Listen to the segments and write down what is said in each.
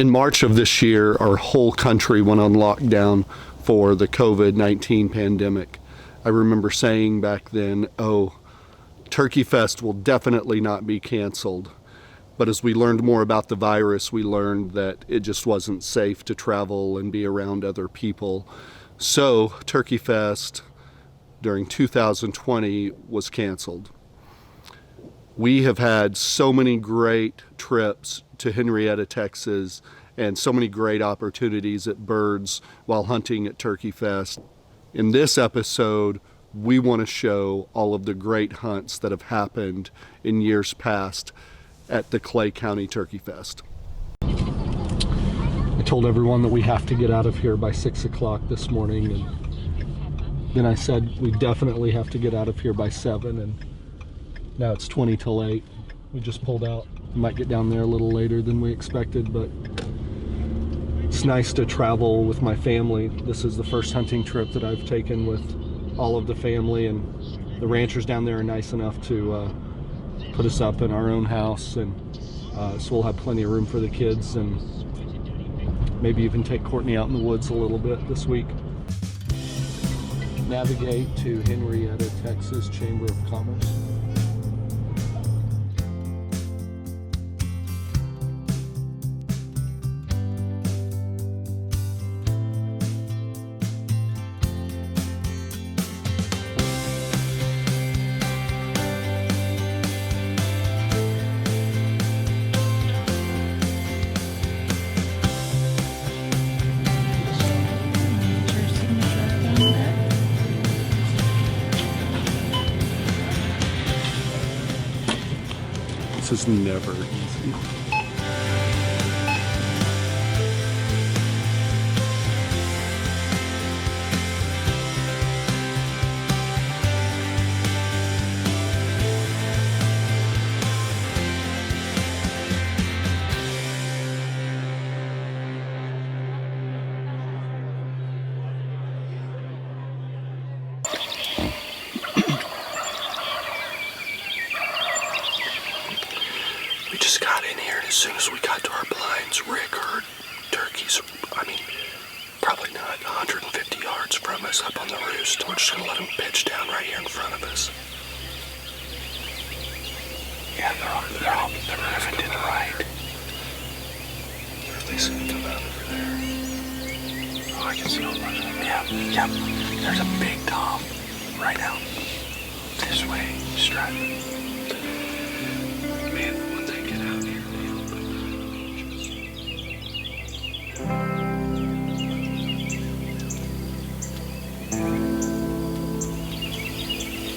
In March of this year, our whole country went on lockdown for the COVID-19 pandemic. I remember saying back then, oh, Turkey Fest will definitely not be canceled. But as we learned more about the virus, we learned that it just wasn't safe to travel and be around other people. So Turkey Fest during 2020 was canceled. We have had so many great trips to Henrietta, Texas, and so many great opportunities at birds while hunting at Turkey Fest. In this episode, we want to show all of the great hunts that have happened in years past at the Clay County Turkey Fest. I told everyone that we have to get out of here by 6 o'clock this morning, and then I said we definitely have to get out of here by 7, and now it's 20 till 8. We just pulled out. We might get down there a little later than we expected, but it's nice to travel with my family. This is the first hunting trip that I've taken with all of the family, and the ranchers down there are nice enough to put us up in our own house, and so we'll have plenty of room for the kids, and maybe even take Courtney out in the woods a little bit this week. Navigate to Henrietta, Texas Chamber of Commerce. This is never easy. We just got in here, and as soon as we got to our blinds, Rick heard turkeys, probably not 150 yards from us up on the roost. We're just going to let them pitch down right here in front of us. Yeah, they're moving to the right. They're listening to them out over there. Oh, I can see them running. Yeah, there's a big tom right out this way, strutting. Man, when they get out here,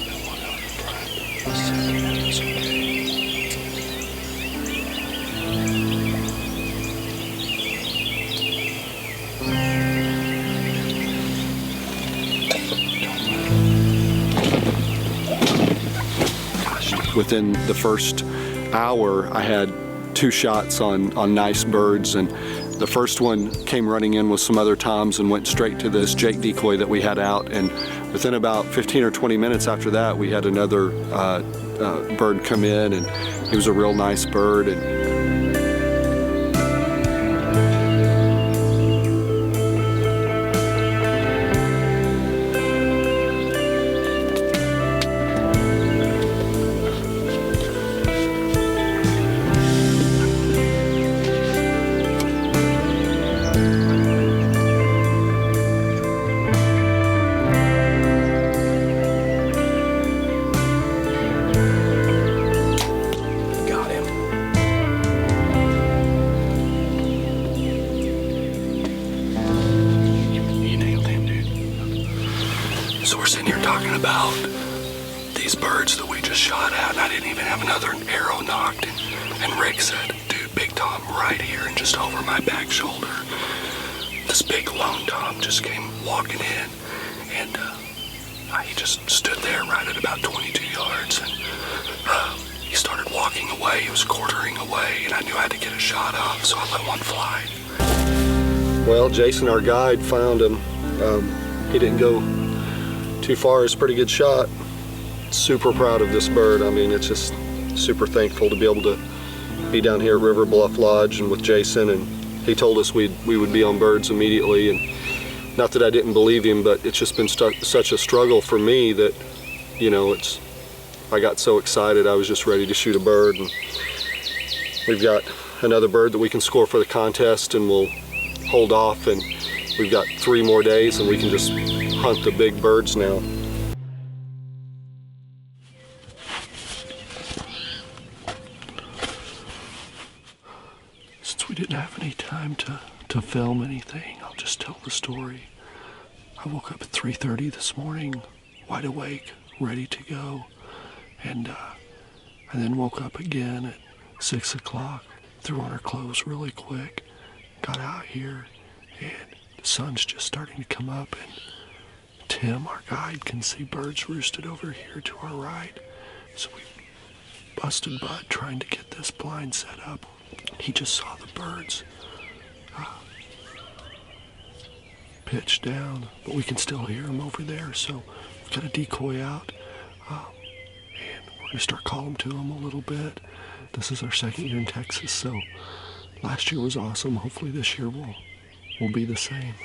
that one out in front, the second one is okay. Within the first hour, I had 2 shots on nice birds, and the first one came running in with some other toms and went straight to this Jake decoy that we had out, and within about 15 or 20 minutes after that, we had another bird come in, and he was a real nice bird. And so we're sitting here talking about these birds that we just shot at, and I didn't even have another arrow knocked, and Rick said, dude, big tom right here and just over my back shoulder. This big lone tom just came walking in, and he just stood there right at about 22 yards, and he started walking away. He was quartering away, and I knew I had to get a shot off, so I let one fly. well, Jason, our guide, found him. He didn't go too far. It's a pretty good shot. Super proud of this bird. I mean, it's just super thankful to be able to be down here at River Bluff Lodge and with Jason and he told us we would be on birds immediately, and not that I didn't believe him, but it's just been such a struggle for me that, you know, I got so excited I was just ready to shoot a bird. And we've got another bird that we can score for the contest, and we'll hold off, and we've got 3 more days and we can just hunt the big birds now. Since we didn't have any time to film anything, I'll just tell the story. I woke up at 3:30 this morning, wide awake, ready to go, and then woke up again at 6 o'clock, threw on our clothes really quick, got out here, and the sun's just starting to come up, and Tim, our guide, can see birds roosted over here to our right. So we busted butt trying to get this blind set up. He just saw the birds pitch down, but we can still hear them over there, so we've got a decoy out, and we're gonna start calling to them a little bit. This is our 2nd year in Texas, so last year was awesome. Hopefully this year will be the same.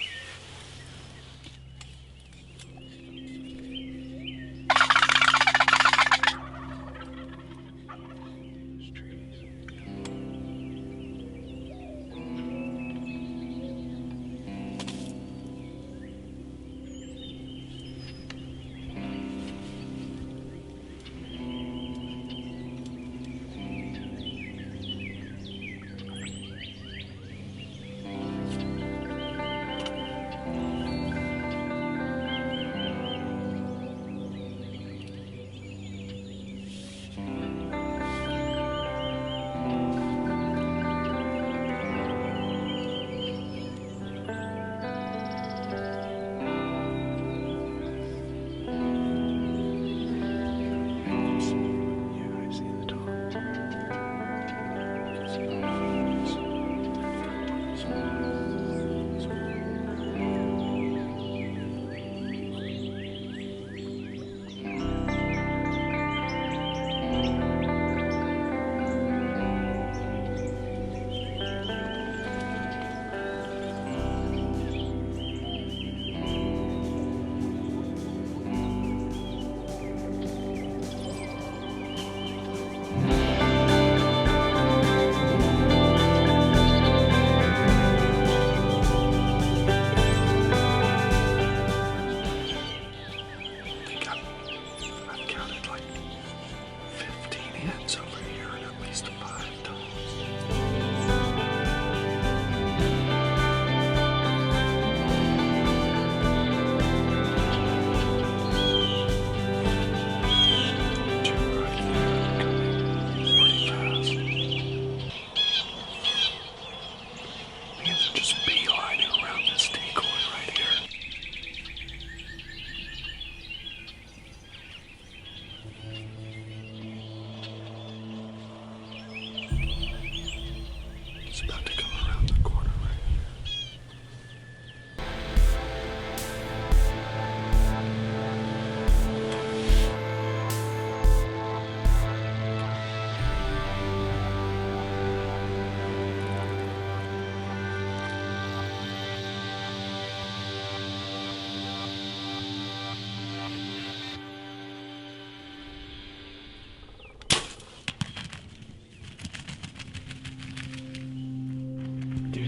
It's about to come around the corner right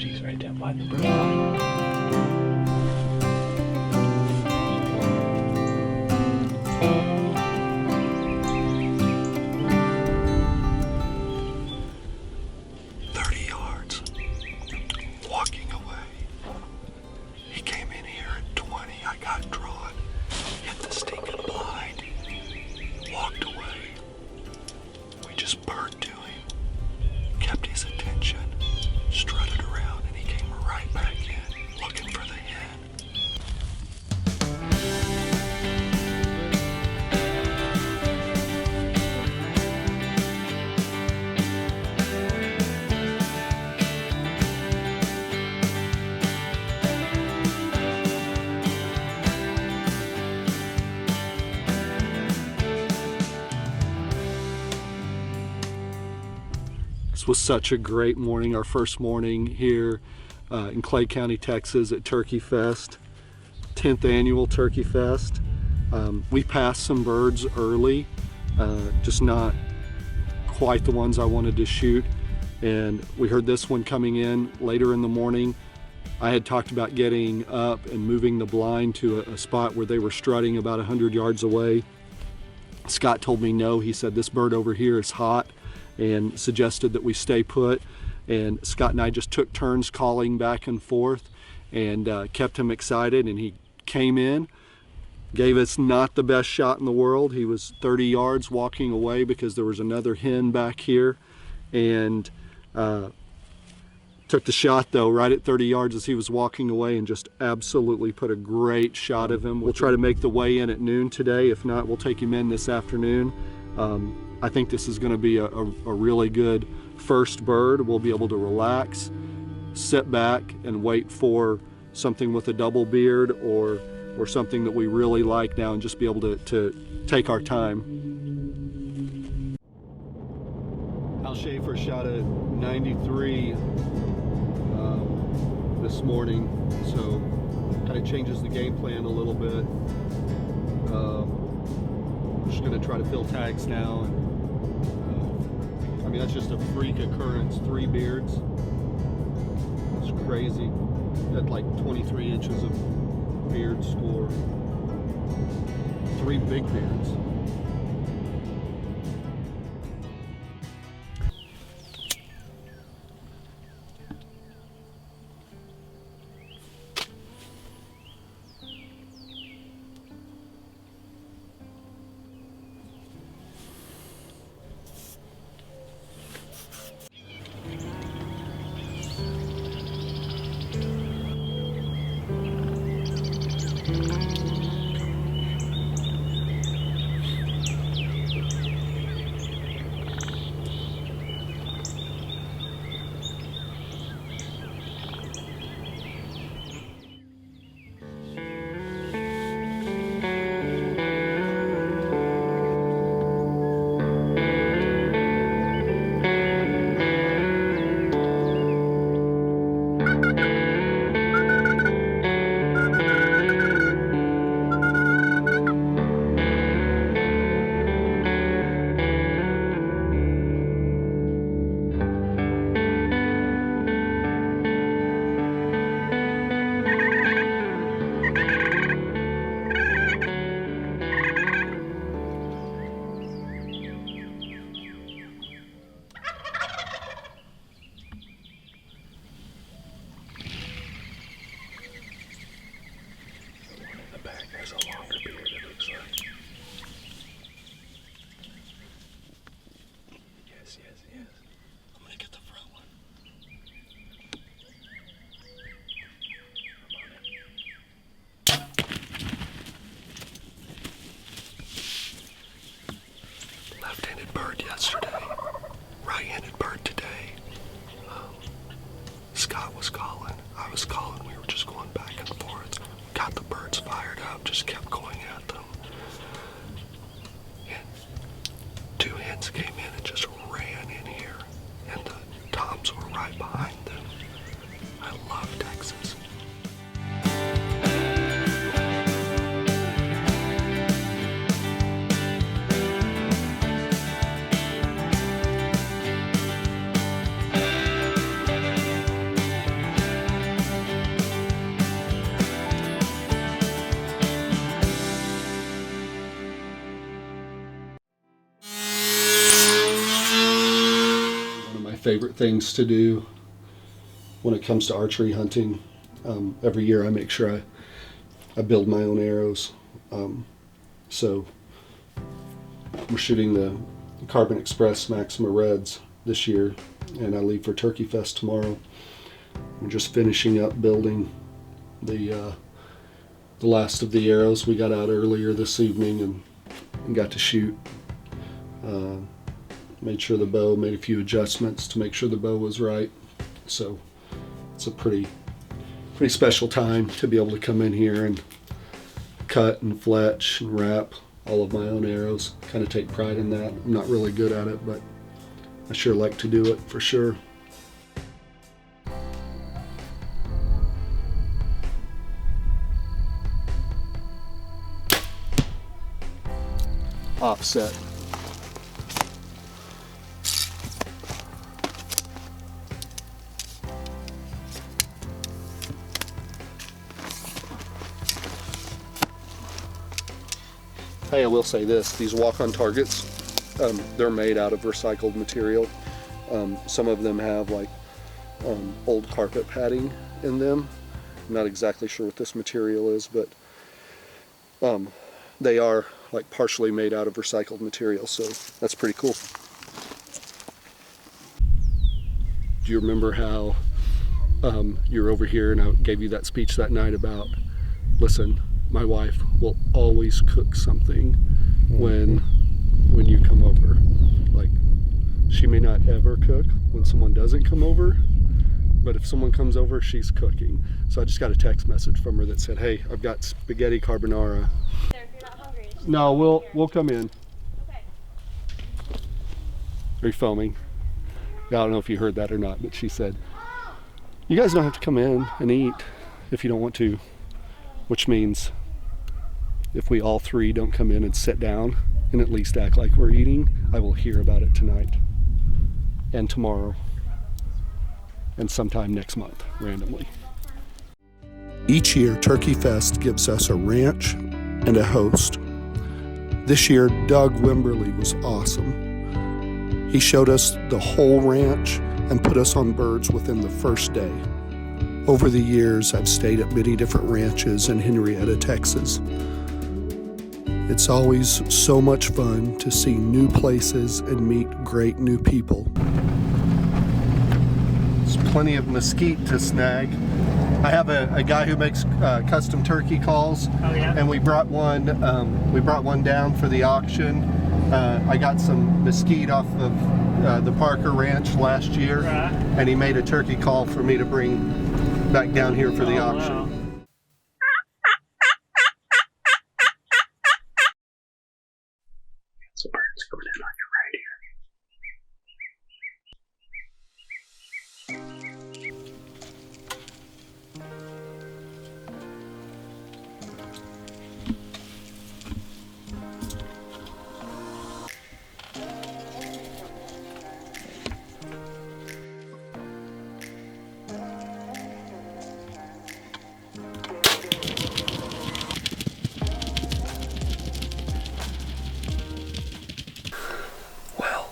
He's right down by the bird line. This was such a great morning, our first morning here. in Clay County, Texas at Turkey Fest, 10th annual Turkey Fest. We passed some birds early, just not quite the ones I wanted to shoot. And we heard this one coming in later in the morning. I had talked about getting up and moving the blind to a spot where they were strutting about 100 yards away. Scott told me no. He said this bird over here is hot and suggested that we stay put. And Scott and I just took turns calling back and forth and kept him excited. And he came in, gave us not the best shot in the world. He was 30 yards walking away because there was another hen back here. And took the shot though right at 30 yards as he was walking away and just absolutely put a great shot of him. We'll try to make the weigh in at noon today. If not, we'll take him in this afternoon. I think this is going to be a really good first bird. We'll be able to relax, sit back and wait for something with a double beard or something that we really like now and just be able to take our time. Al Schaefer shot a 93 this morning, so kind of changes the game plan a little bit. We're just going to try to fill tags now, and I mean that's just a freak occurrence. 3 beards, it's crazy. At like 23 inches of beard score, 3 big beards. Has a longer beard, it looks like. Yes. I'm gonna get the front one. I'm on it. Left-handed bird yesterday. Right-handed bird today. Scott was calling. I was calling. We were just going back and forth. Got the birds fired up, just kept going at them. And 2 hens came in and just ran in here, and the toms were right behind them. I love Texas. Favorite things to do when it comes to archery hunting. Every year I make sure I build my own arrows. So we're shooting the Carbon Express Maxima Reds this year, and I leave for Turkey Fest tomorrow. We're just finishing up building the last of the arrows. We got out earlier this evening and got to shoot. Made sure the bow, made a few adjustments to make sure the bow was right. So it's a pretty special time to be able to come in here and cut and fletch and wrap all of my own arrows. Kind of take pride in that. I'm not really good at it, but I sure like to do it for sure. offset. Hey, I will say this, these walk-on targets, they're made out of recycled material. Some of them have like old carpet padding in them. I'm not exactly sure what this material is, but they are like partially made out of recycled material, so that's pretty cool. Do you remember how you were over here and I gave you that speech that night about, listen, my wife will always cook something when you come over. Like, she may not ever cook when someone doesn't come over, but if someone comes over, she's cooking. So I just got a text message from her that said, hey, I've got spaghetti carbonara. If you're not hungry, just No, we'll come in. okay. Are you filming? Yeah, I don't know if you heard that or not, but she said, you guys don't have to come in and eat if you don't want to, which means if we all three don't come in and sit down and at least act like we're eating, I will hear about it tonight and tomorrow and sometime next month, randomly. Each year, Turkey Fest gives us a ranch and a host. This year, Doug Wimberly was awesome. He showed us the whole ranch and put us on birds within the first day. Over the years, I've stayed at many different ranches in Henrietta, Texas. It's always so much fun to see new places and meet great new people. There's plenty of mesquite to snag. I have a guy who makes custom turkey calls, and we brought one down for the auction. I got some mesquite off of the Parker Ranch last year, and he made a turkey call for me to bring back down here for the auction. Wow. Some birds coming in on your right here. Well,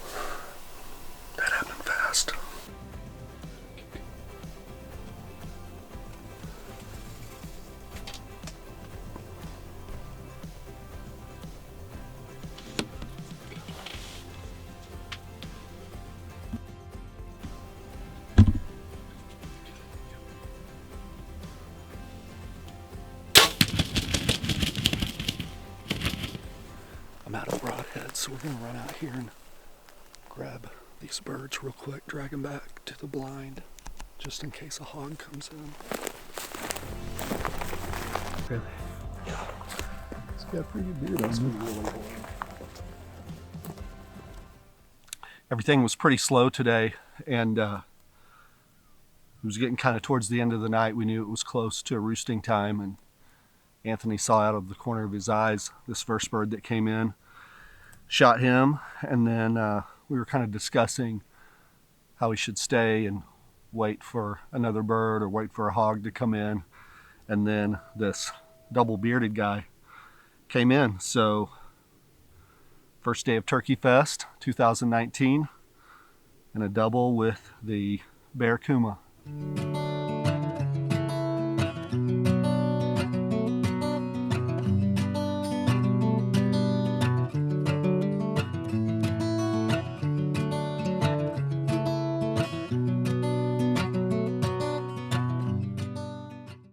that happened fast. I'm out of broadheads, so we're gonna run out here and grab these birds real quick, drag them back to the blind, just in case a hog comes in. Really? Yeah. It's got a pretty good beard on him. Everything was pretty slow today, and it was getting kind of towards the end of the night. We knew it was close to a roosting time, and Anthony saw out of the corner of his eyes this first bird that came in, shot him, and then we were kind of discussing how we should stay and wait for another bird or wait for a hog to come in, and then this double bearded guy came in. So first day of Turkey Fest 2019, and a double with the bear kuma.